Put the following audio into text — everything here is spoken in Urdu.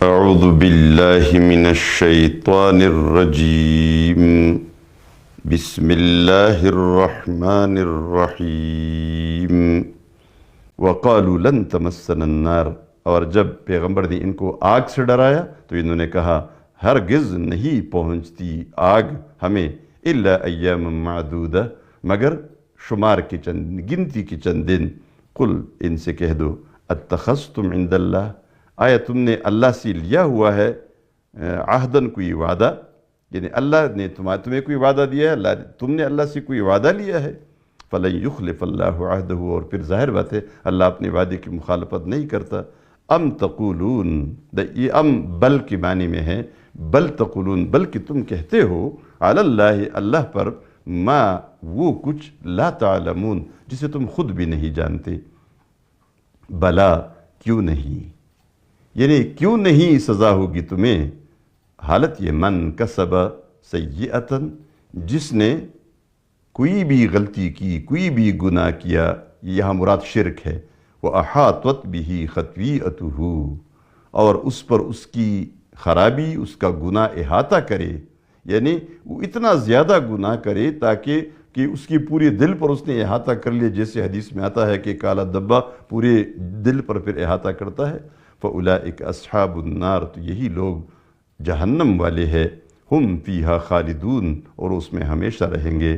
أعوذ بالله من الشيطان الرجيم بسم الله الرحمن الرحیم وقالوا لن تمسنا النار، اور جب پیغمبر نے ان کو آگ سے ڈرایا تو انہوں نے کہا ہرگز نہیں پہنچتی آگ ہمیں الا ایام معدودہ، مگر شمار کی گنتی کی چند دن۔ قل، ان سے کہہ دو، اتخذتم عند اللہ، آیا تم نے اللہ سے لیا ہوا ہے عہدن کوئی وعدہ، یعنی اللہ نے تمہیں کوئی وعدہ دیا ہے، تم نے اللہ سے کوئی وعدہ لیا ہے؟ فَلَن يُخْلِفَ اللَّهُ عَهْدَهُ، اور پھر ظاہر بات ہے اللہ اپنے وعدے کی مخالفت نہیں کرتا۔ ام تقولون، یہ ام بل کی معنی میں ہے، بل تقولون، بلکہ تم کہتے ہو، علی اللہ، اللہ پر، ما، وہ کچھ، لا تعلمون، جسے تم خود بھی نہیں جانتے۔ بلا، کیوں نہیں، یعنی کیوں نہیں سزا ہوگی تمہیں؟ حالت یہ من کسب سیئۃً، جس نے کوئی بھی غلطی کی، کوئی بھی گناہ کیا، یہاں مراد شرک ہے، وَأَحَاطَتْ بِهِ خَطْوِیَتُهُ، اور اس پر اس کی خرابی، اس کا گناہ احاطہ کرے، یعنی وہ اتنا زیادہ گناہ کرے تاکہ کہ اس کی پورے دل پر اس نے احاطہ کر لیا، جیسے حدیث میں آتا ہے کہ کالا دبا پورے دل پر پھر احاطہ کرتا ہے۔ فَأُولَئِكَ أَصْحَابُ النَّارِ، تو یہی لوگ جہنم والے ہیں، ہم فیہا خالدون، اور اس میں ہمیشہ رہیں گے۔